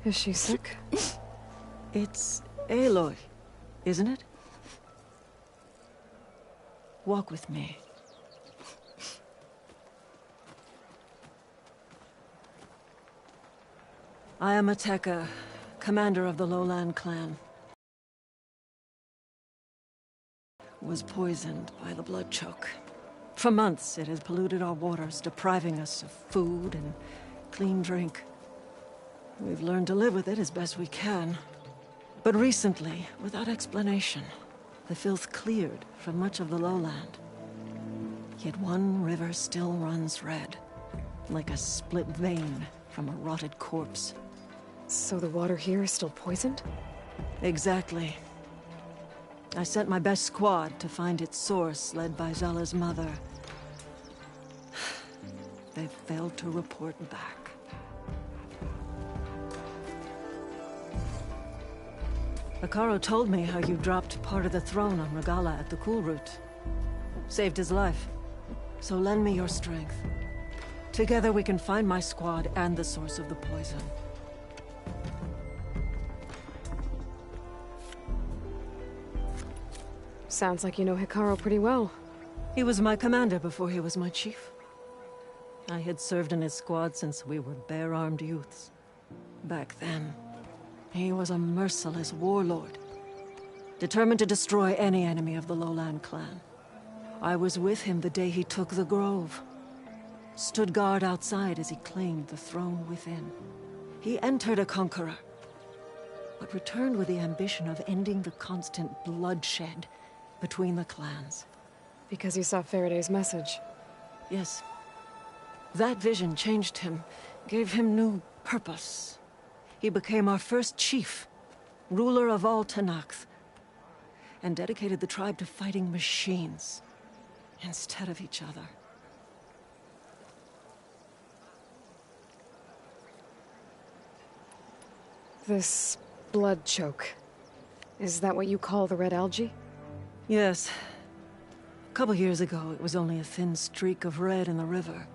Is she sick? It's Aloy, isn't it? Walk with me. I am Ateka, commander of the Lowland clan. Was poisoned by the blood choke. For months, it has polluted our waters, depriving us of food and clean drink. We've learned to live with it as best we can. But recently, without explanation, the filth cleared from much of the lowland. Yet one river still runs red, like a split vein from a rotted corpse. So the water here is still poisoned? Exactly. I sent my best squad to find its source, led by Zala's mother. They've failed to report back. Hekarro told me how you dropped part of the throne on Regalla at the Cool Route. Saved his life. So lend me your strength. Together we can find my squad and the source of the poison. Sounds like you know Hekarro pretty well. He was my commander before he was my chief. I had served in his squad since we were bare-armed youths. Back then, he was a merciless warlord, determined to destroy any enemy of the Lowland clan. I was with him the day he took the Grove. Stood guard outside as he claimed the throne within. He entered a conqueror, but returned with the ambition of ending the constant bloodshed between the clans. Because you saw Faraday's message. Yes. That vision changed him, gave him new purpose. He became our first chief, ruler of all Tenakth, and dedicated the tribe to fighting machines instead of each other. This blood choke. Is that what you call the red algae? Yes. A couple years ago, it was only a thin streak of red in the river.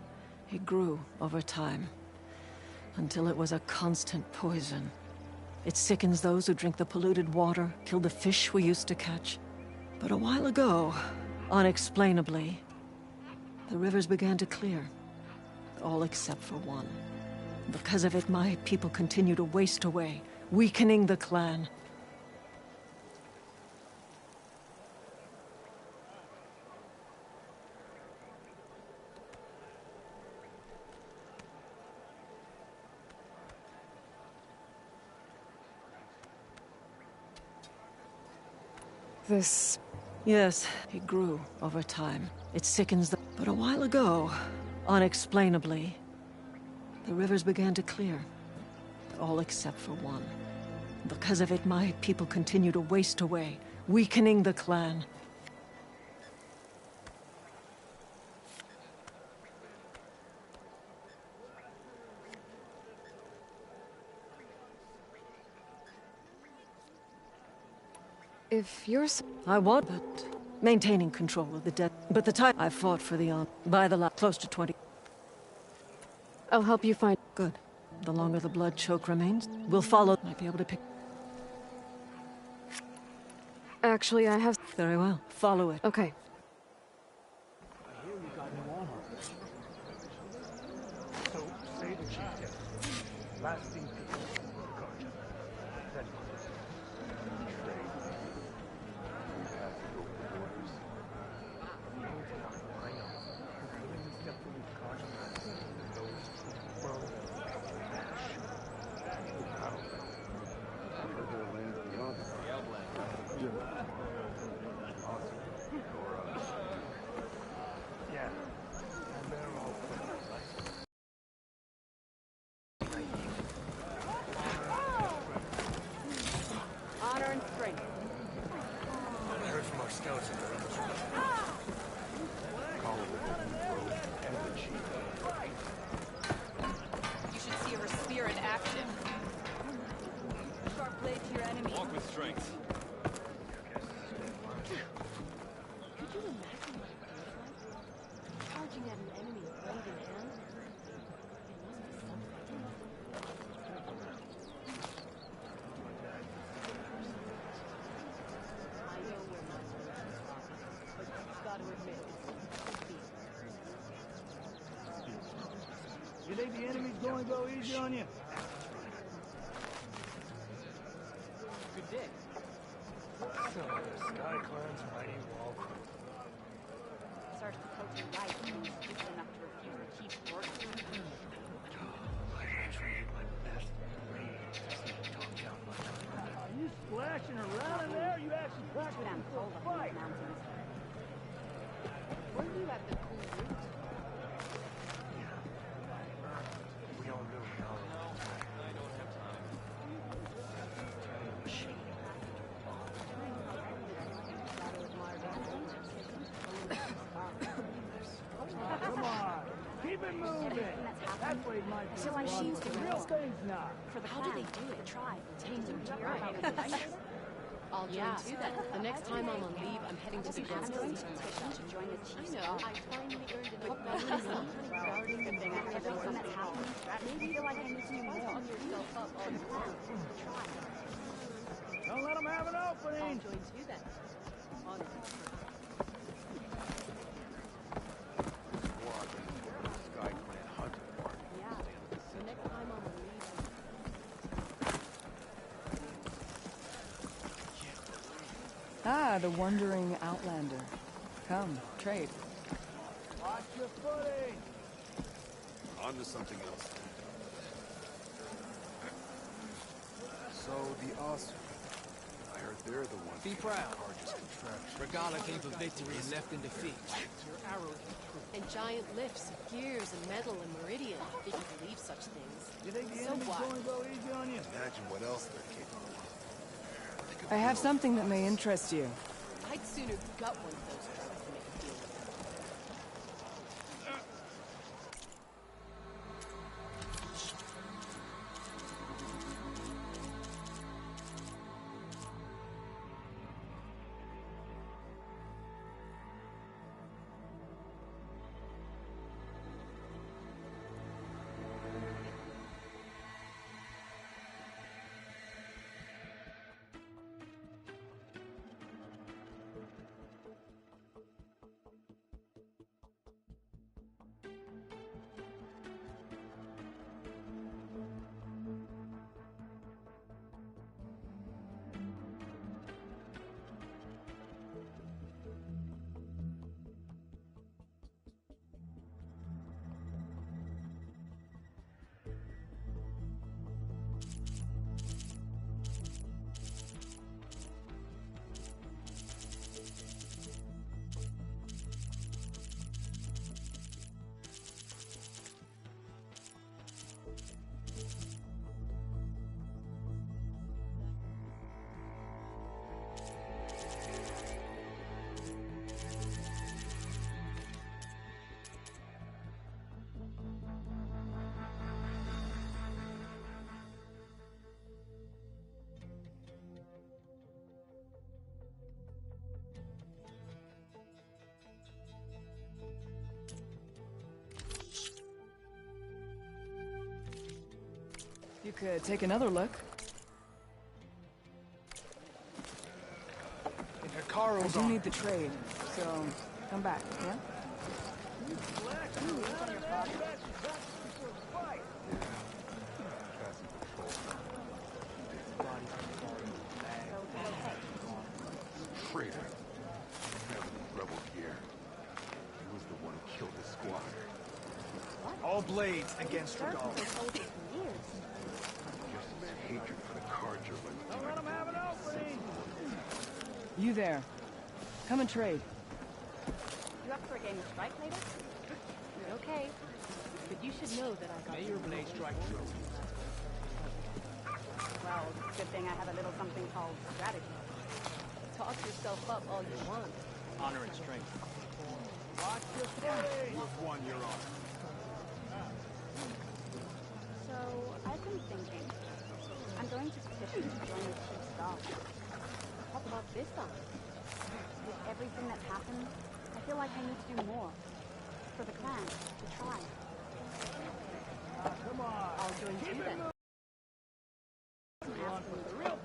It grew over time, until it was a constant poison. It sickens those who drink the polluted water, kill the fish we used to catch. But a while ago, unexplainably, the rivers began to clear. All except for one. Because of it, my people continue to waste away, weakening the clan. This... Yes, it grew over time. It sickens the... But a while ago, unexplainably, the rivers began to clear. All except for one. Because of it, my people continue to waste away, weakening the clan. If you're... I want, but maintaining control of the dead. But the time I fought for the by the close to 20. I'll help you find... Good. The longer the blood choke remains, we'll follow. Might be able to pick... Actually, I have... Very well. Follow it. Okay. I hear you got new armor. So, say the chieftain. Lasting peace. Gotcha. Then trade. You have to go with orders. I know. When you step from the Kajak, those well, Ash. How? I've heard there are lands beyond the yeah, and they're all friends, right? Honor and strength. go easy on you? Good day. So, the Sky Clan's mighty wall crew. Sergeant Coach is right. He was stupid enough to refuse the chief's order. I tried my best to talk down much. Are you splashing around in there? You actually Too practicing damn for cold a up in fight? the mountains. Were you at the cool route? We all knew we all No, I don't have time. Come on, keep it moving. Everything that's That happened. way might be So I fun, should but do the real more. thing's not. For the How clan, do they do it? the tribe. Tame them to You're about your to fight. I'll join too then. The next time I'm on leave, I'm heading to the I'm going Guns. to petition to join the I chief's know. cause. I finally earned enough Well, money. good thing I have everything that's happened. Maybe feel like I need to do more. On yourself up all you want. The tribe. Don't let them have an I'll opening. join too then. On Sky Clan hunting party. Yeah. the next time I'm on leave, Ah, the wandering outlander. Come, trade. Watch your footing. On to something else. So, the Osprey. I heard they're the ones... Be proud. Carter's contraption. Regala came for victory and left in defeat. Your arrows and giant lifts, gears and metal and meridian. If you believe such things. You think the So enemy's what? going to go easy on you? Imagine what else they're capable of. I have something that may interest you. I'd sooner gut one of those drugs than make a deal with them. You could take another look. And I Hikaru's do on. need the trade, so come back, yeah? Traitor. Never the rebel gear. He was the one who killed his squatter. All blades against Regala. Sergeant told us for years. Just his hatred for the Carja Don't let them have an opening. You there. Come and trade. You up for a game of strike later? Okay. But you should know that I got May your blade strike true. Well, good thing I have a little something called strategy. talk yourself up all you want. Honor and strength. Watch your footing. You've won your honor. So, I've been thinking. I'm going to petition to join the Chief's Guard. What about this one? With everything that's happened, I feel like I need to do more. For the clan, the tribe. Come on. I'll join you then.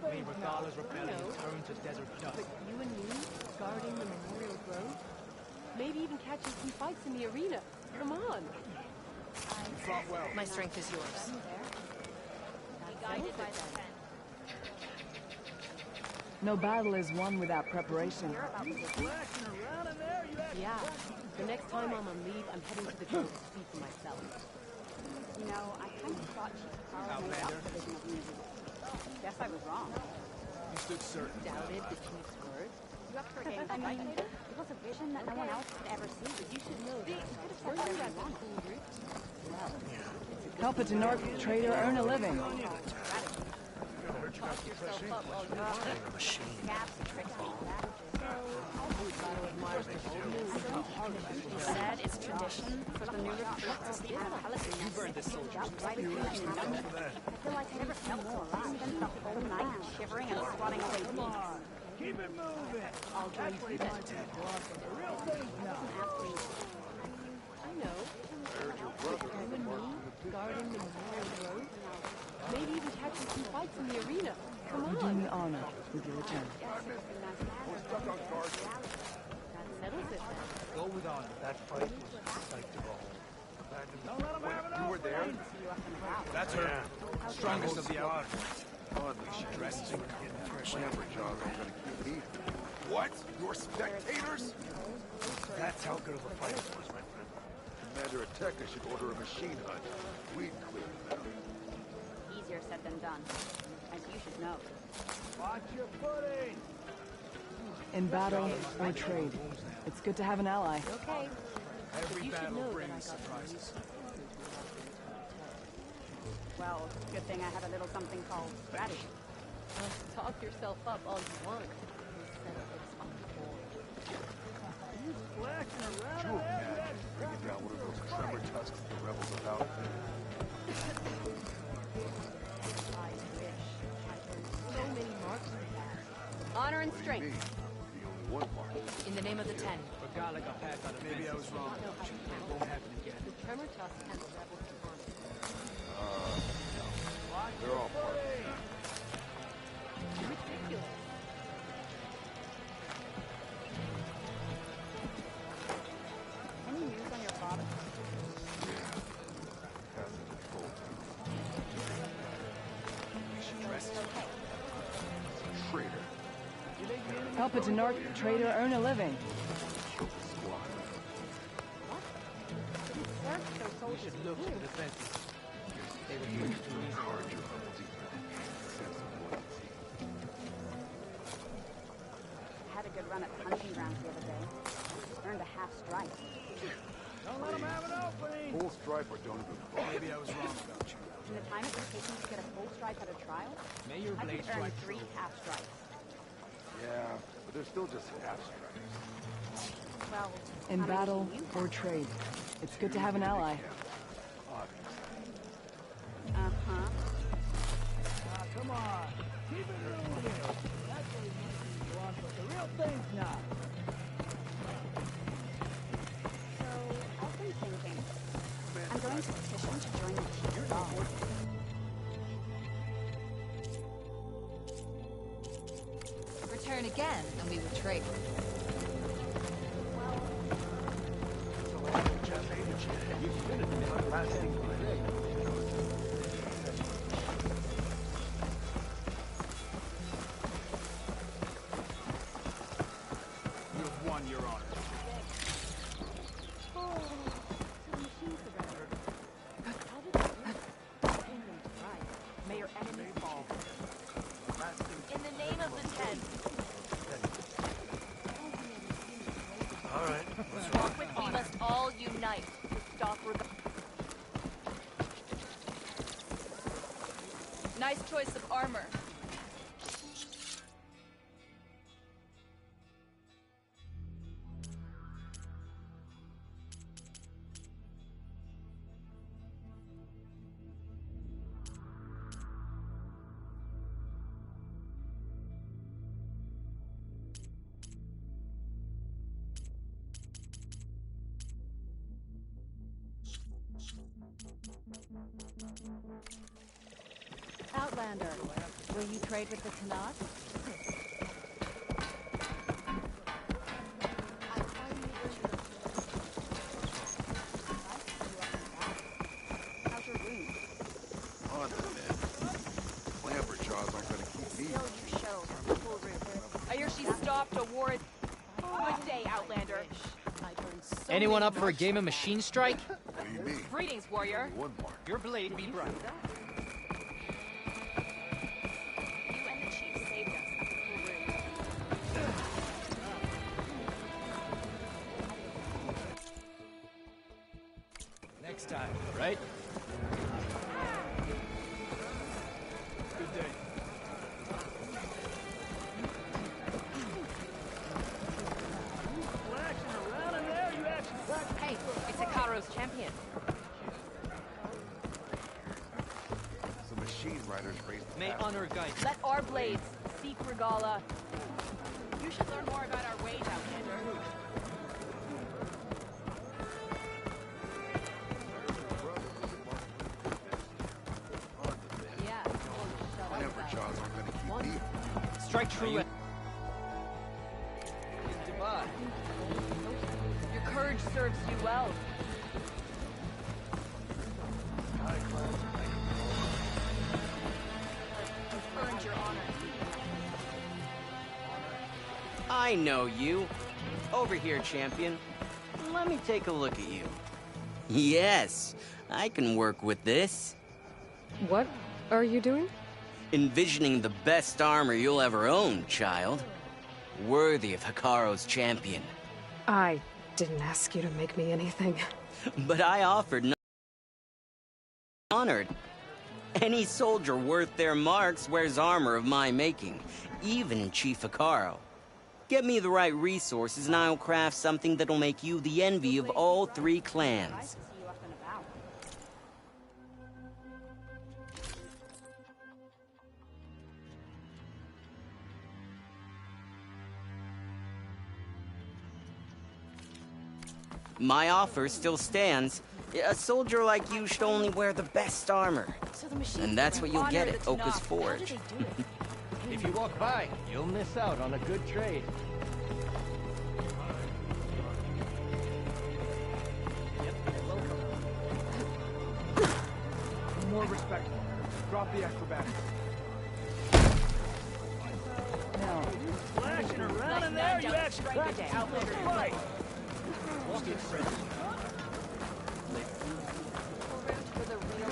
May Regala's rebellion turn to desert dust. But you and me, guarding the Memorial Grove? Maybe even catching some fights in the arena. Come on. Honor and strength. I'll join you then. So, I can think. I'm going to petition to join the Chief's Guard. What about this one? My strength is yours. No battle is won without preparation. Yeah. The next time I'm on leave, I'm heading to the jungle to see for myself. You know, I kind of thought Chief Carl made up the vision of Unity. Guess I was wrong. You stood certain. Doubted the chief's word. You up for a game fight? It was a vision that no one else could ever see. You should know that. Were Were you you at at the the cool route? Help a Tenort trader earn a living. Talk yourself up all you want. Gaps and tricks and strategies. He said it's tradition For the new recruits to sleep in a palace. You burned this soldier. Right in the I feel like I never felt so alive. Spent the whole night shivering and swatting away beats. Keep it moving. I'll join you then. Real thing now. I know. You and me, guarding the Memorial Road. Maybe even catching some fights in the arena. Come You do on. me honor with your return. We're stuck on guard. That settles it then. Go with honor. That fight was the sight of all. Don't let him have it You were there? That's her. Strongest of the hour. Hardly she dresses for glamour job ain't gonna keep me. What? You're spectators? That's how good of a fight it was, my friend. Commander Ateka should order a machine hunt. We'd clear them out. Easier said than done. As you should know. Watch your footing. In battle or trade, it's good to have an ally. Okay. Every You should battle know that I brings got surprises. Well, good thing I have a little something called strategy. Talk yourself up all you want. We'll settle this on the board. Flashing around Could you imagine bringing down one of those tremor tusks the rebels about? I wish I heard so many marks of that. Honor and Me, strength. the only one mark. In the name of the Ten. Maybe I was wrong. Know how to It count. won't happen again. The Tremor Tusk and the rebels to honor. They're all part of it. Ridiculous. Any news on your father? Hasn't been told. She dressed Traitor. Help a Tenort trader earn a living. Killed the squad. should look to the defenses. They were used to these Hard your own deeper. Sense of loyalty. I had a good run at punching grounds the other day. Earned a half strike. Don't let them have an opening! Full stripe or don't even bother. Maybe I was wrong about you. In the time it was taking to get a full strike at a trial, May your I blade could earn strike 3 true. half strikes. Yeah, but they're still just half strikes. Well, In how many battle do you or have? trade, it's good to have an ally. Obviously. Uh-huh. Come on! Keep it moving! That's what he means to go on, but the real thing's not. So, I've been thinking. I'm going to petition to join the Chief's Guard. Return again, and we would trade. You've been an everlasting delay. You have won your honor. Oh, so the machine surrendered. How did that work? Kingdom strike. May your enemies fall. In the name of the Ten, All right. we must all unite. Stop Nice choice of armor. Outlander, will you trade with the Tenat? stopped a war. Good day, Outlander. Anyone up for a game of machine strike? What do you mean? Greetings, warrior. One mark. Your blade be bright. You and the chief saved us at the Cool Room. Next time, right? Good day. Hey, it's Hikaru's champion. Some machine riders raised the May path. honor guide. Let our blades seek Regala. You should learn more about our ways, Outlander. Yeah. Never jaws aren't gonna keep me. Strike true. Goodbye. Your courage serves you well. You've earned your honor. I know you. Over here, champion. Let me take a look at you. Yes, I can work with this. What are you doing? Envisioning the best armor you'll ever own, child. Worthy of Hikaru's champion. I didn't ask you to make me anything. But I offered no honored. Any soldier worth their marks wears armor of my making, even Chief Hikaru. Get me the right resources and I'll craft something that'll make you the envy of all three Nice clans. to see you up and about. My offer still stands. A soldier like you should only wear the best armor. So the machine. And that's what you'll get at Honor Oka's that's Forge. How do they do it? If you walk by, you'll miss out on a good trade. More respect. Drop the acrobatics. Now, Flashing around in there, you actually That's day. Outlander fight. Walk it, friend. For the real.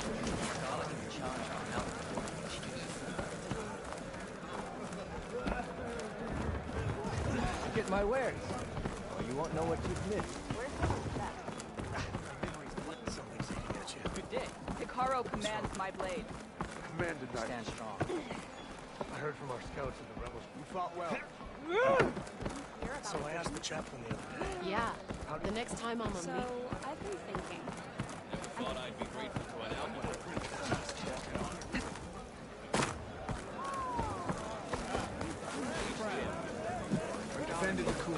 Get my wares. Or you won't know what you've missed. Good day. Hikaru commands my blade. Command did not. Stand strong. I heard from our scouts that the rebels. You fought well. So I asked the chaplain the other day. Yeah. The next time I'm So I've been thinking. Thought I'd be grateful to an outlaw. Defended the coup.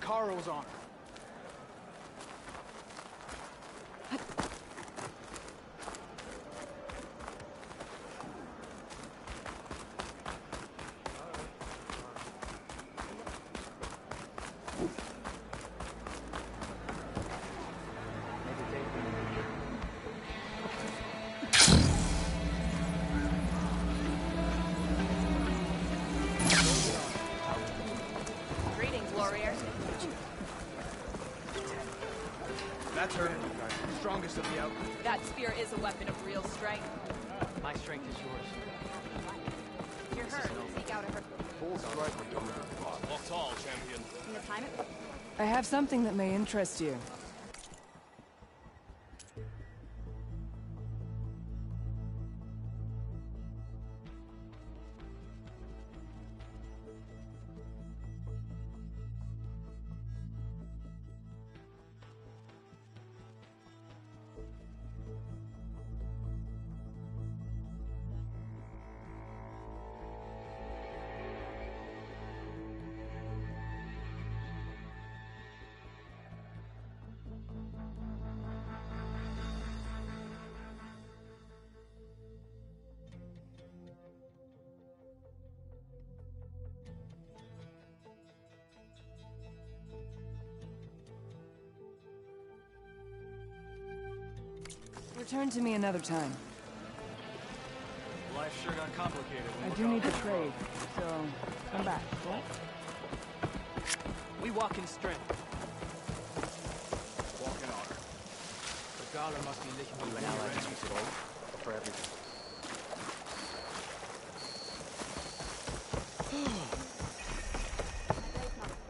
Hikaru's honor. Greetings, warrior. That's her. Strongest of the outlaws. That spear is a weapon of real strength. My strength is yours. You're hurt. Seek out her. Full strike or don't have a Walk tall, champion. In the time it. I have something that may interest you. Return to me another time. Life sure got complicated. I do need to trade, so come back, cool? We walk in strength. Walk in honor. The Gala must be licking You an ally to use it all? For everything.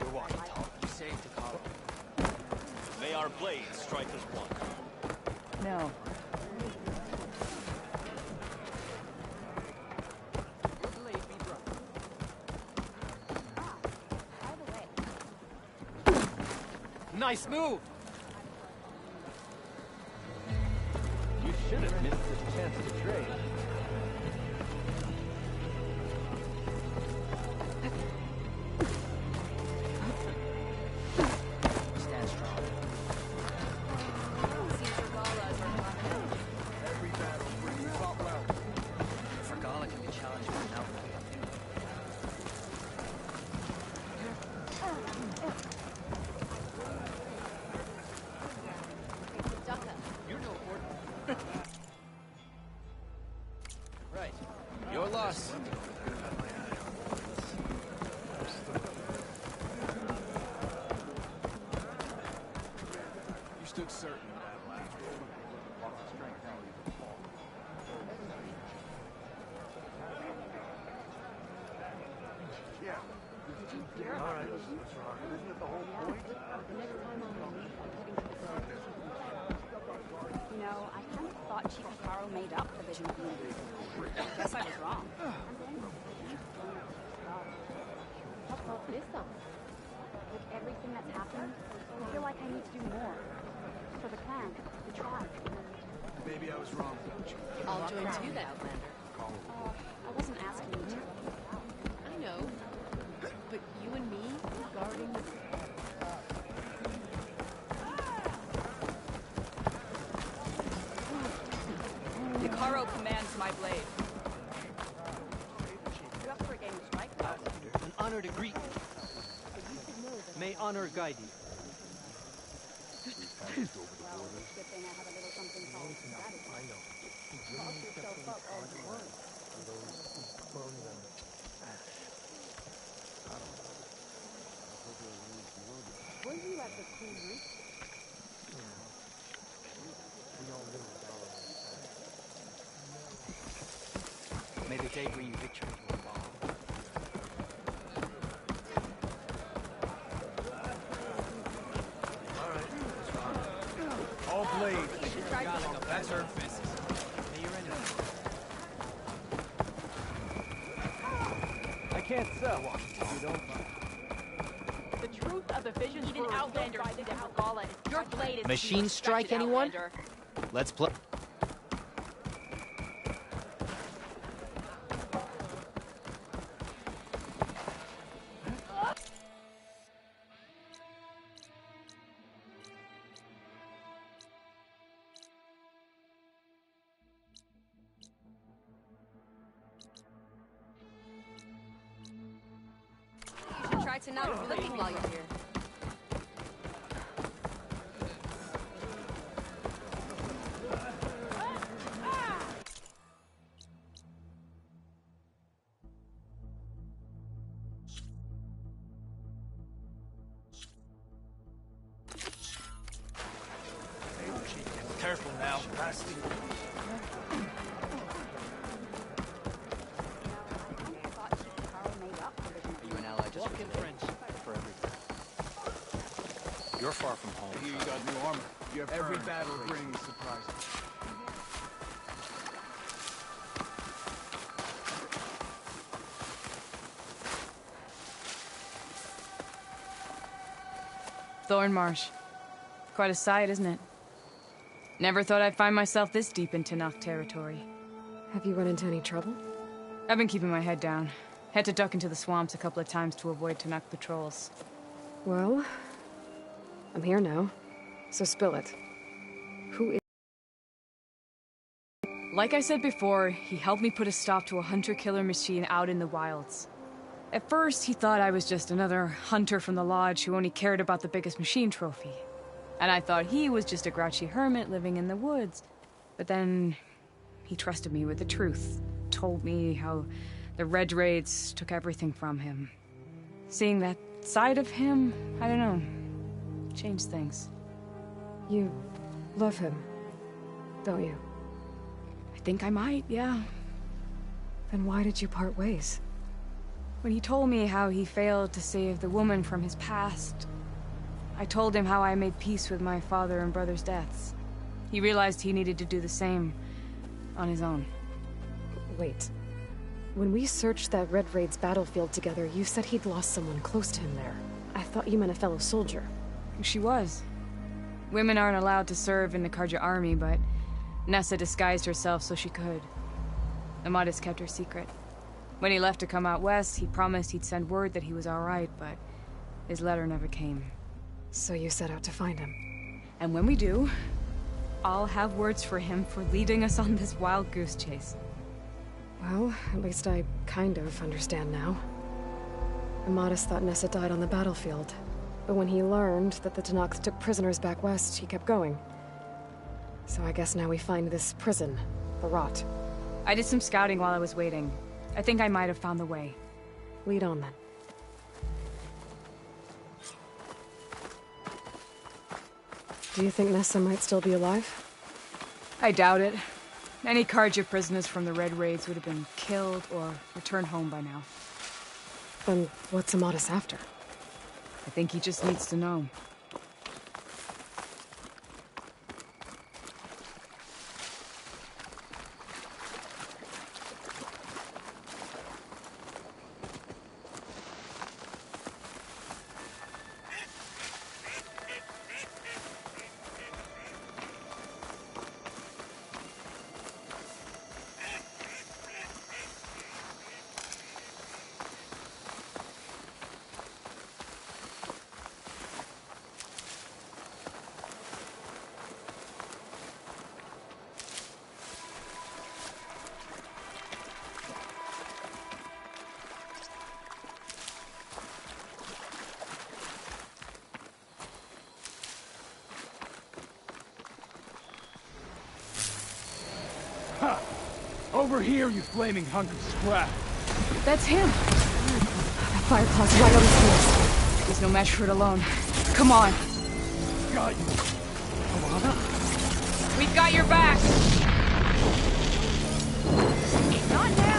We're walking tall. You saved the Gala. May our blades strike as one. No. Nice move! You should have missed this chance to trade. Stand strong. Every battle brings you fought well. For Gala can be challenged by an outlaw. You're no important. Right. Your loss. You stood certain in battle after all. Lost the strength now even fall. Yeah. All right, what's wrong? Isn't it the whole point? You know, I kind of thought Chief Hikaru made up the vision of the universe. Guess I was wrong. How about this song? With everything that's happened, I feel like I need to do more. For the clan, the tribe. Maybe I was wrong. I'll join too, then, Outlander. I wasn't asking you to. I know. But you and me, guarding the... Hikaru commands my blade. You up for a game of strike? An honor to greet you. May honor guide you. Good thing I have a little something called strategy. I know. Lock yourself up all you want. Burn them. Were you at the Cool Roof? We all knew it. May the day bring you victory. All right, what's wrong? All blades. That's her fist. May your enemy. I can't sell. You don't buy. The truth of the vision even Outlander did how Gala is. Your blade is Machine strike, anyone? Outlander. Let's play. You should try to not be looking while you're here. Careful now. Nasty. Are you an ally just walk in French? For everything. You're far from home. Here you got new armor. You have Every earned battle great. brings surprises. Thornmarsh. Quite a sight, isn't it? Never thought I'd find myself this deep in Tanakh territory. Have you run into any trouble? I've been keeping my head down. Had to duck into the swamps a couple of times to avoid Tanakh patrols. Well, I'm here now, so spill it. Who is... Like I said before, he helped me put a stop to a hunter-killer machine out in the wilds. At first, he thought I was just another hunter from the lodge who only cared about the biggest machine trophy. And I thought he was just a grouchy hermit living in the woods. But then he trusted me with the truth, told me how the Red Raids took everything from him. Seeing that side of him, I don't know, changed things. You love him, don't you? I think I might, yeah. Then why did you part ways? When he told me how he failed to save the woman from his past, I told him how I made peace with my father and brother's deaths. He realized he needed to do the same on his own. Wait. When we searched that Red Raid's battlefield together, you said he'd lost someone close to him there. I thought you meant a fellow soldier. She was. Women aren't allowed to serve in the Carja army, but Nessa disguised herself so she could. Amadis kept her secret. When he left to come out west, he promised he'd send word that he was alright, but his letter never came. So you set out to find him. And when we do, I'll have words for him for leading us on this wild goose chase. Well, at least I kind of understand now. Amadis thought Nessa died on the battlefield, but when he learned that the Tenaks took prisoners back west, he kept going. So I guess now we find this prison, the Rot. I did some scouting while I was waiting. I think I might have found the way. Lead on then. Do you think Nessa might still be alive? I doubt it. Any Carja prisoners from the Red Raids would have been killed or returned home by now. Then what's Amadis after? I think he just needs to know. Over here, you flaming hunk of scrap. That's him! That Fireclaw's right on his heels. He's no match for it alone. Come on. Got you. Alana? We've got your back! Not now!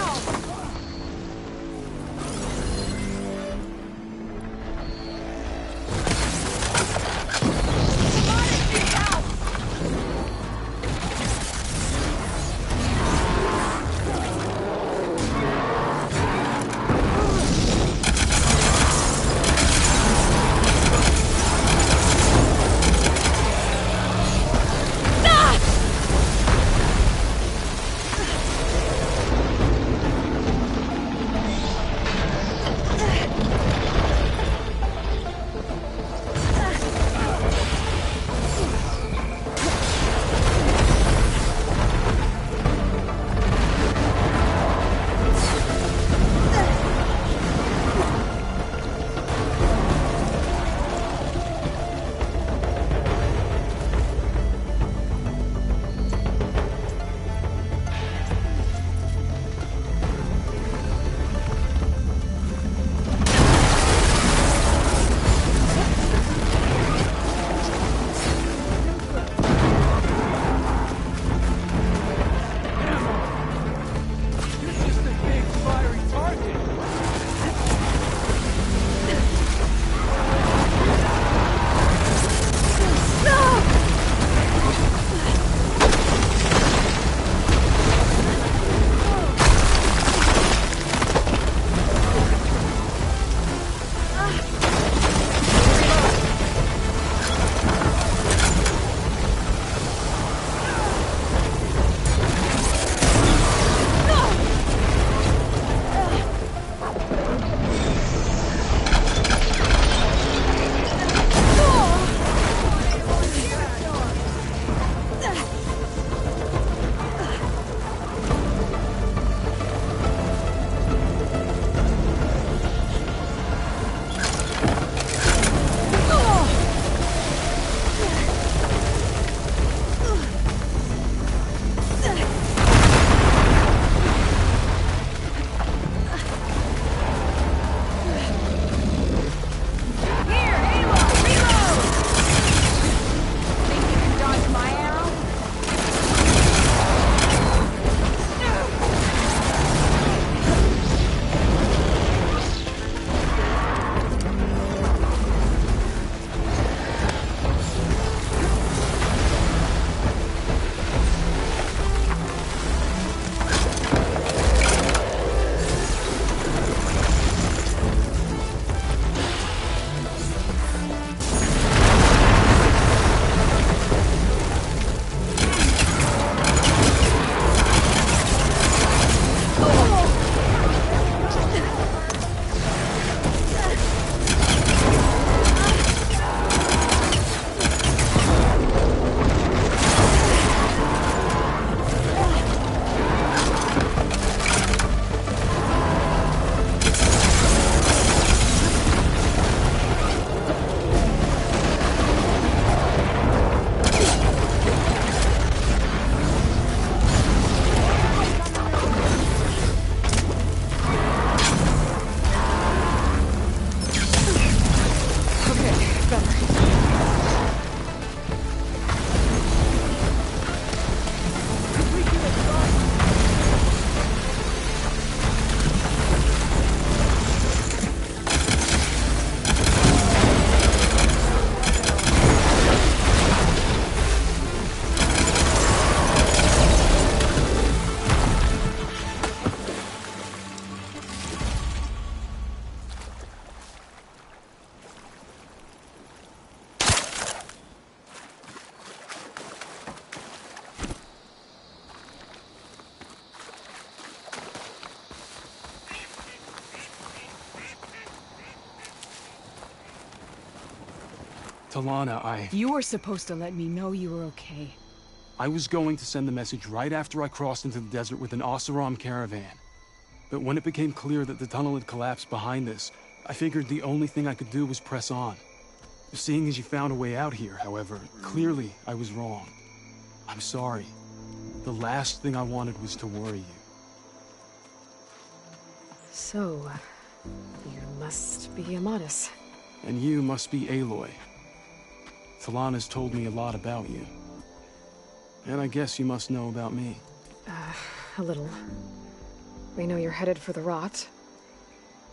Talana, You were supposed to let me know you were okay. I was going to send the message right after I crossed into the desert with an Oseram caravan. But when it became clear that the tunnel had collapsed behind us, I figured the only thing I could do was press on. Seeing as you found a way out here, however, clearly I was wrong. I'm sorry. The last thing I wanted was to worry you. So, you must be Amadis. And you must be Aloy. Talana's told me a lot about you. And I guess you must know about me. A little. We know you're headed for the Rot.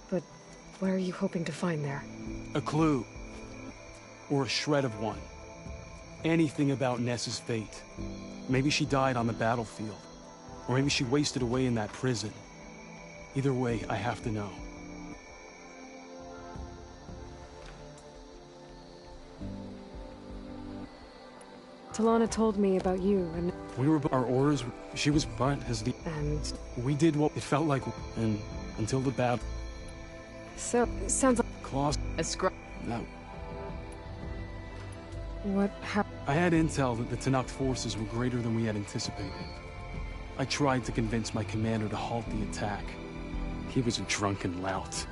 But what are you hoping to find there? A clue. Or a shred of one. Anything about Ness's fate. Maybe she died on the battlefield. Or maybe she wasted away in that prison. Either way, I have to know. Talana told me about you and... We were... Our orders... She was but as the... And... We did what it felt like... And... Until the battle... So... Sounds like... Claws... A scrub... No. What happened? I had intel that the Tenakth forces were greater than we had anticipated. I tried to convince my commander to halt the attack. He was a drunken lout.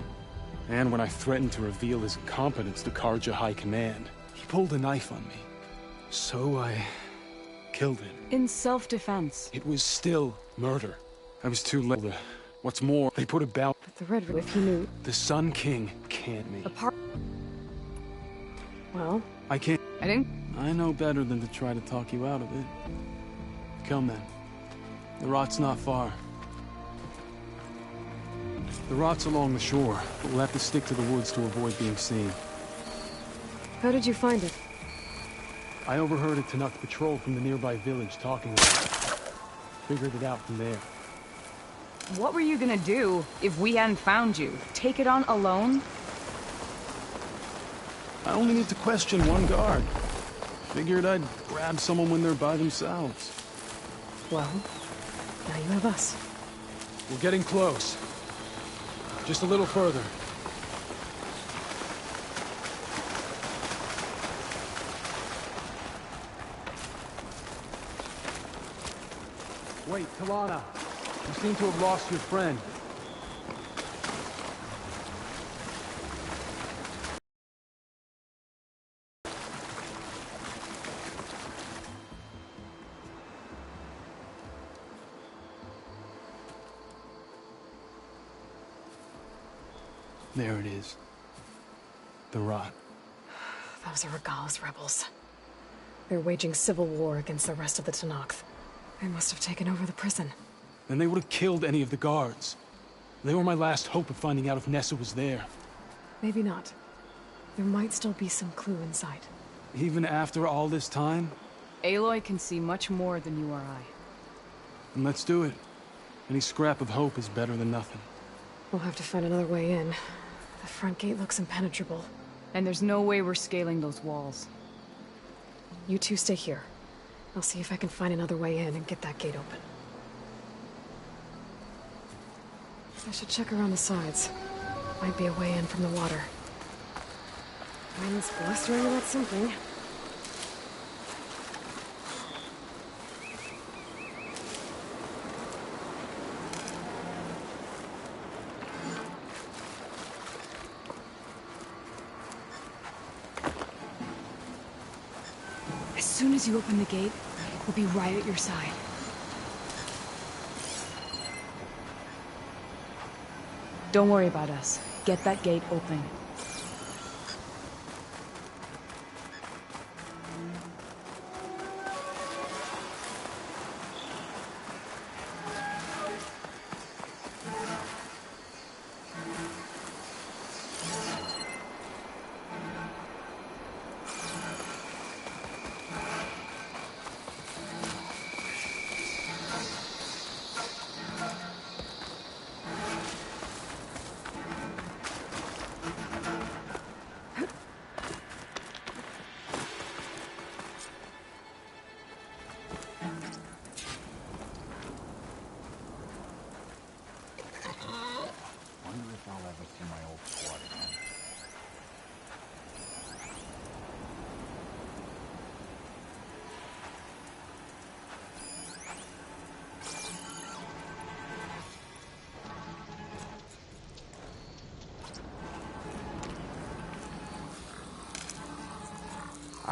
And when I threatened to reveal his incompetence to Carja High Command, he pulled a knife on me. So I... killed him. In self-defense. It was still murder. I was too late. What's more, they put about... But the Red Room, if he knew... The Sun King can't me. Apart... Well... I can't... I didn't... I know better than to try to talk you out of it. Come then. The Rot's not far. The Rot's along the shore, but we'll have to stick to the woods to avoid being seen. How did you find it? I overheard a Tenakth patrol from the nearby village talking about it. Figured it out from there. What were you gonna do if we hadn't found you? Take it on alone? I only need to question one guard. Figured I'd grab someone when they're by themselves. Well, now you have us. We're getting close. Just a little further. Wait, Talana. You seem to have lost your friend. There it is. The Rot. Those are Regal's rebels. They're waging civil war against the rest of the Tenakth. They must have taken over the prison. And they would have killed any of the guards. They were my last hope of finding out if Nessa was there. Maybe not. There might still be some clue in sight. Even after all this time? Aloy can see much more than you or I. Then let's do it. Any scrap of hope is better than nothing. We'll have to find another way in. The front gate looks impenetrable. And there's no way we're scaling those walls. You two stay here. I'll see if I can find another way in and get that gate open. I should check around the sides. Might be a way in from the water. Wind's blustering about something. As soon as you open the gate, we'll be right at your side. Don't worry about us. Get that gate open.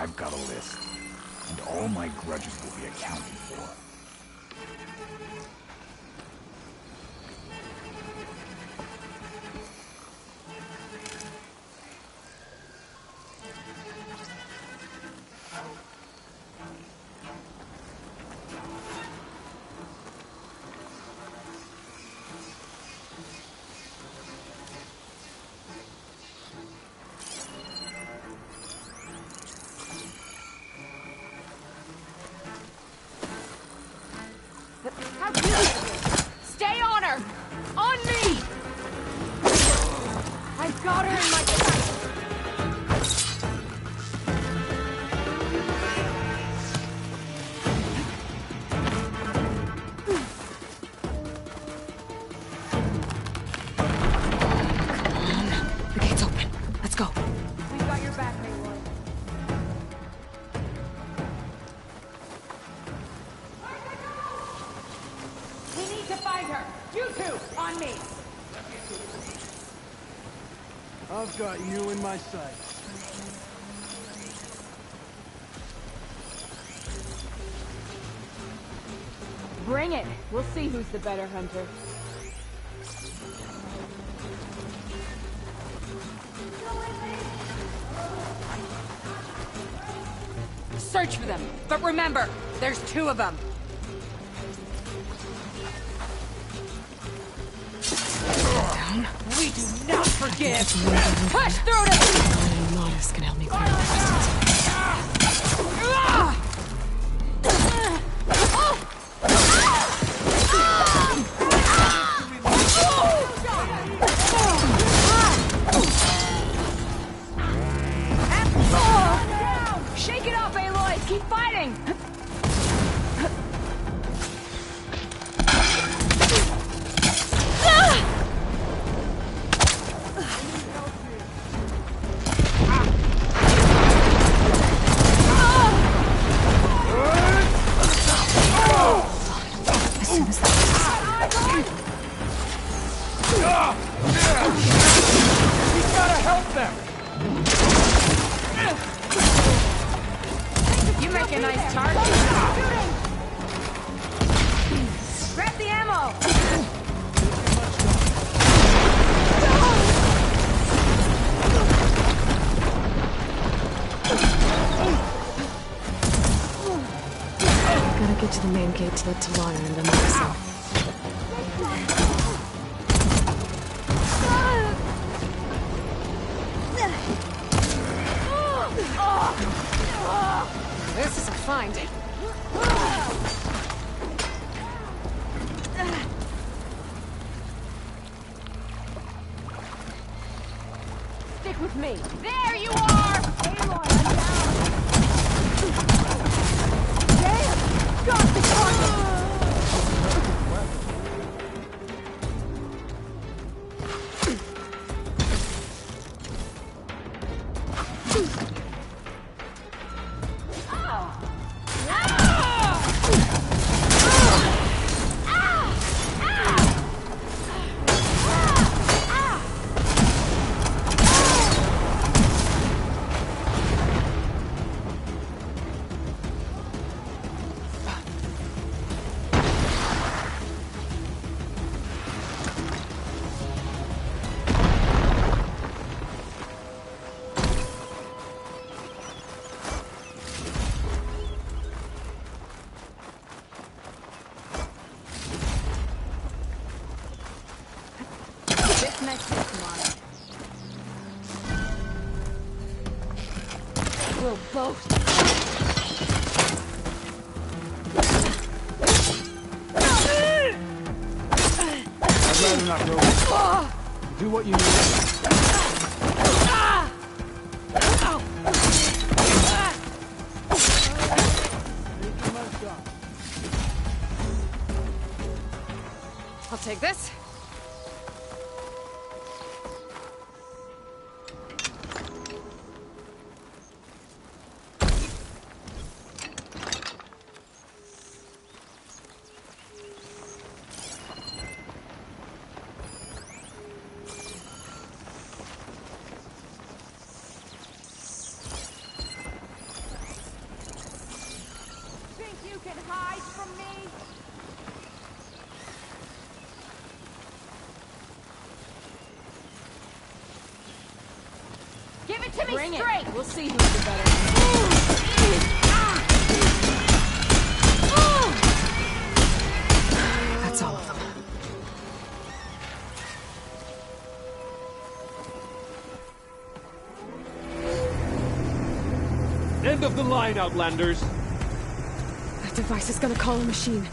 I've got a list, and all my grudges will be accounted for. Stay on her! On me! I've got her in my The gate's open. Let's go. We've got your back, Aloy. We need to find her! You two, on me! I've got you in my sights. Bring it! We'll see who's the better hunter. Search for them, but remember, there's 2 of them. Down. We do not forgive. Push through them. Modest can help me clear the distance. Shake it off, Aloy! Keep fighting! As soon as We gotta help them! You make a nice target. Grab the ammo! gotta get to the main gate to let Talana and them myself. This is a find. Stick with me. There you are! Aloy, I'm down. Damn! Got the target! We'll both. I'd rather not go. Do what you need. I'll take this. it to me Bring straight! it. We'll see who's the better. That's all of them. End of the line, Outlanders! That device is gonna call a machine.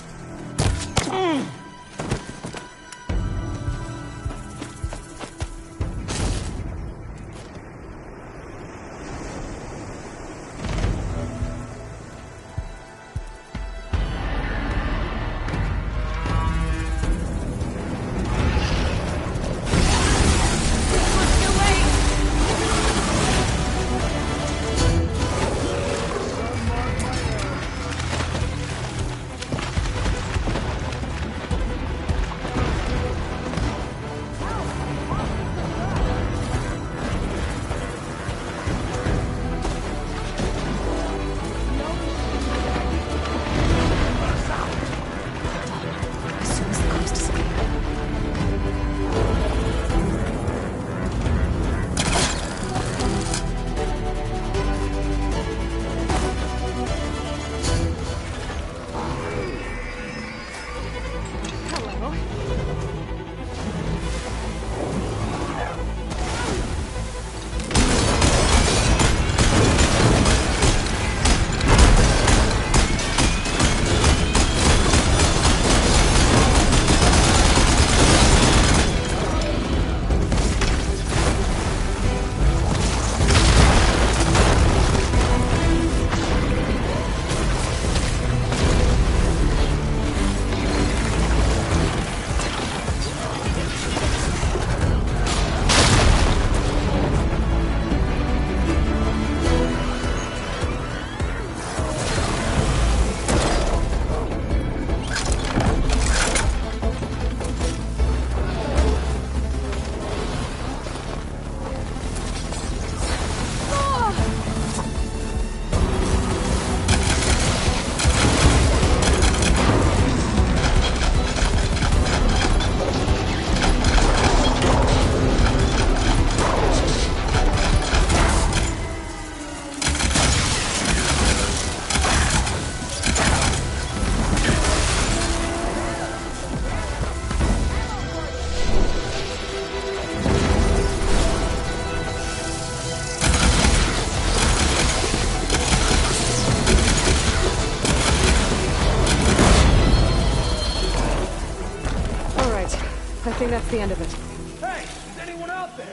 I think that's the end of it. Hey, is anyone out there?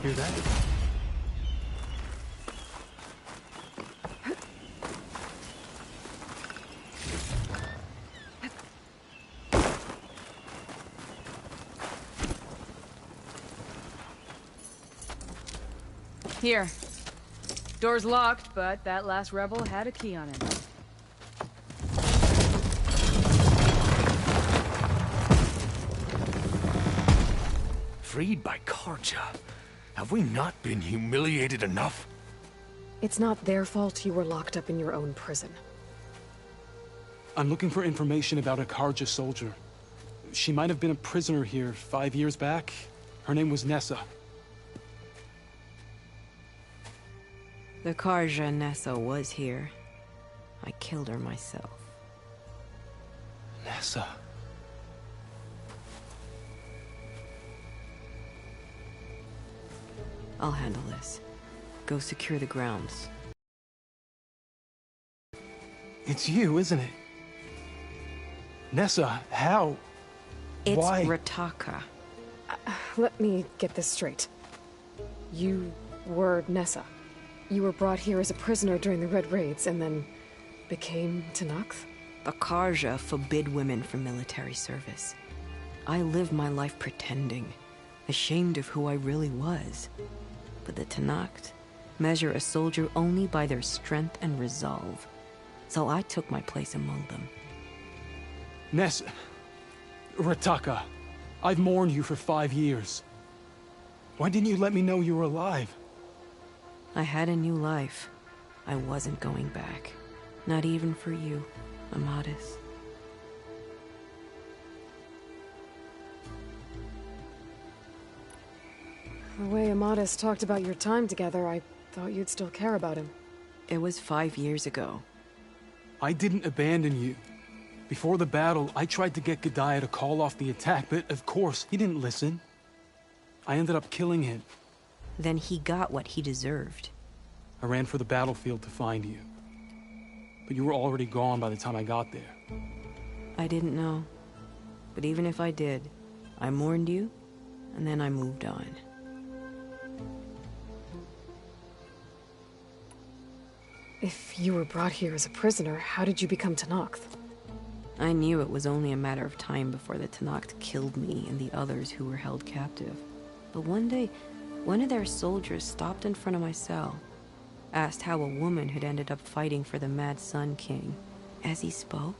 Hear that? Here. Door's locked, but that last rebel had a key on it. Freed by Carja. Have we not been humiliated enough? It's not their fault you were locked up in your own prison. I'm looking for information about a Carja soldier. She might have been a prisoner here 5 years back. Her name was Nessa. The Carja Nessa was here. I killed her myself. Nessa. I'll handle this. Go secure the grounds. It's you, isn't it? Nessa, how? It's Why? Rataka. Let me get this straight. You were Nessa. You were brought here as a prisoner during the Red Raids and then became Tenakth? The Carja forbid women from military service. I lived my life pretending, ashamed of who I really was. But the Tenakth measure a soldier only by their strength and resolve. So I took my place among them. Nessa. Rataka. I've mourned you for 5 years. Why didn't you let me know you were alive? I had a new life. I wasn't going back. Not even for you, Amadis. The way Amadis talked about your time together, I thought you'd still care about him. It was 5 years ago. I didn't abandon you. Before the battle, I tried to get Godiah to call off the attack, but of course, he didn't listen. I ended up killing him. Then he got what he deserved. I ran for the battlefield to find you. But you were already gone by the time I got there. I didn't know. But even if I did, I mourned you, and then I moved on. If you were brought here as a prisoner, how did you become Tenakth? I knew it was only a matter of time before the Tenakth killed me and the others who were held captive. But one day, one of their soldiers stopped in front of my cell, asked how a woman had ended up fighting for the Mad Sun King. As he spoke,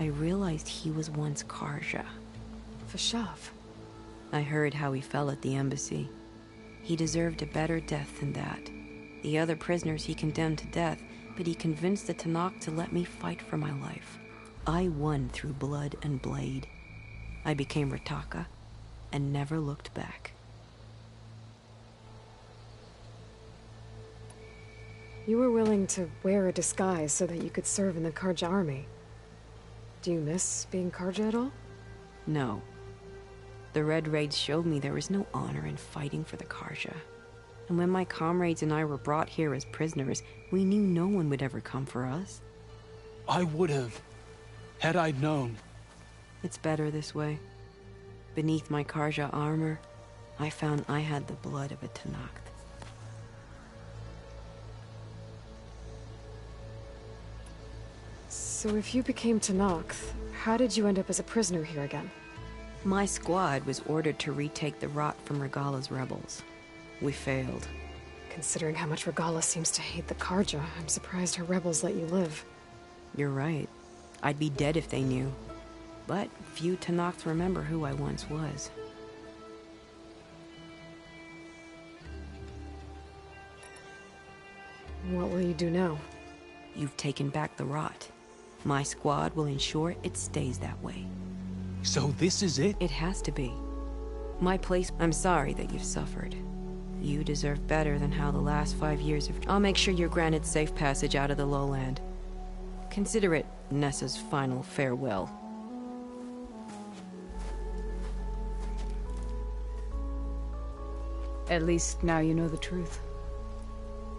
I realized he was once Karja. Vashav. I heard how he fell at the embassy. He deserved a better death than that. The other prisoners he condemned to death, but he convinced the Tenakth to let me fight for my life. I won through blood and blade. I became Rataka and never looked back. You were willing to wear a disguise so that you could serve in the Karja army. Do you miss being Karja at all? No. The Red Raids showed me there was no honor in fighting for the Karja. And when my comrades and I were brought here as prisoners, we knew no one would ever come for us. I would have, had I known. It's better this way. Beneath my Karja armor, I found I had the blood of a Tenakth. So if you became Tenakth, how did you end up as a prisoner here again? My squad was ordered to retake the Rot from Regala's rebels. We failed. Considering how much Regala seems to hate the Karja, I'm surprised her rebels let you live. You're right. I'd be dead if they knew. But few Tenakth remember who I once was. What will you do now? You've taken back the Rot. My squad will ensure it stays that way. So this is it? It has to be. My place... I'm sorry that you've suffered. You deserve better than how the last 5 years have... I'll make sure you're granted safe passage out of the lowland. Consider it Nessa's final farewell. At least now you know the truth.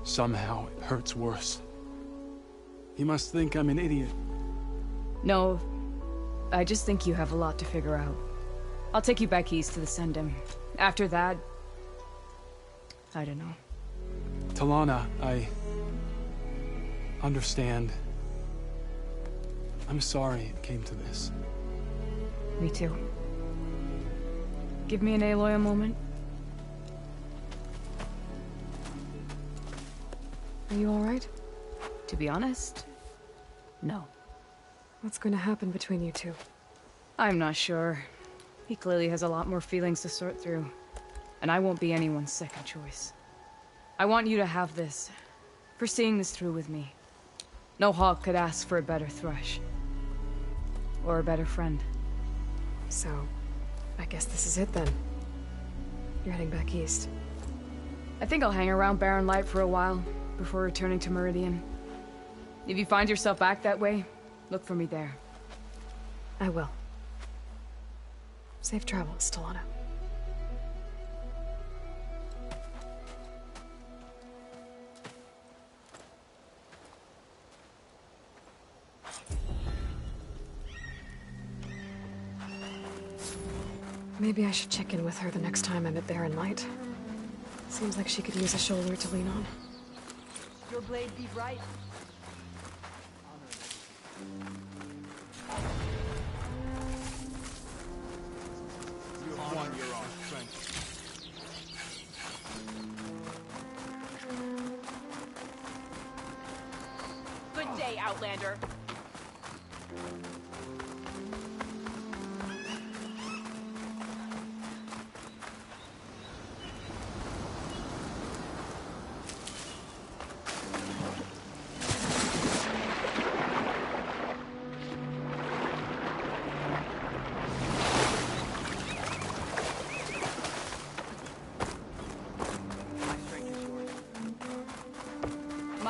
Somehow it hurts worse. You must think I'm an idiot. No, I just think you have a lot to figure out. I'll take you back east to the Sendem. After that... I don't know. Talana, I... understand. I'm sorry it came to this. Me too. Give me an Aloy a moment. Are you alright? To be honest, no. What's going to happen between you two? I'm not sure. He clearly has a lot more feelings to sort through. And I won't be anyone's second choice. I want you to have this. For seeing this through with me. No hawk could ask for a better thrush. Or a better friend. So, I guess this is it then. You're heading back east. I think I'll hang around Barren Light for a while, before returning to Meridian. If you find yourself back that way, look for me there. I will. Safe travels, Talana. Maybe I should check in with her the next time I'm at Barren Light. Seems like she could use a shoulder to lean on. Your blade be bright. Good day, Outlander.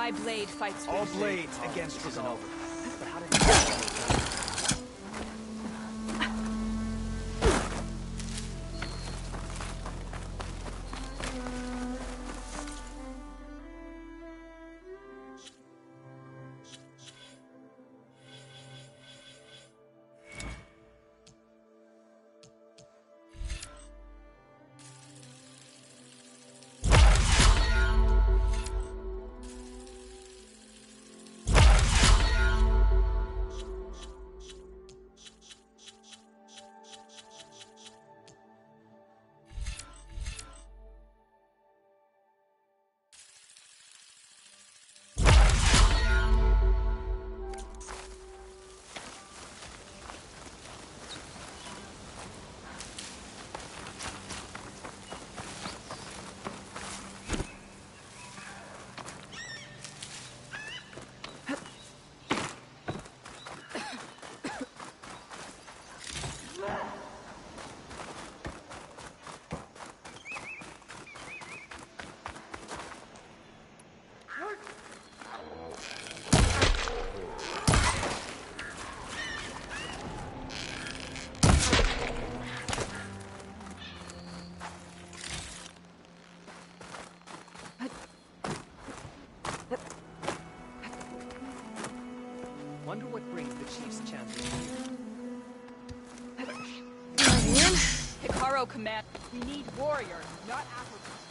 My blade fights for All you. blades against resolve. But how did Wonder what brings the Chief's champion here. Hikaru command. We need warriors, not applicants.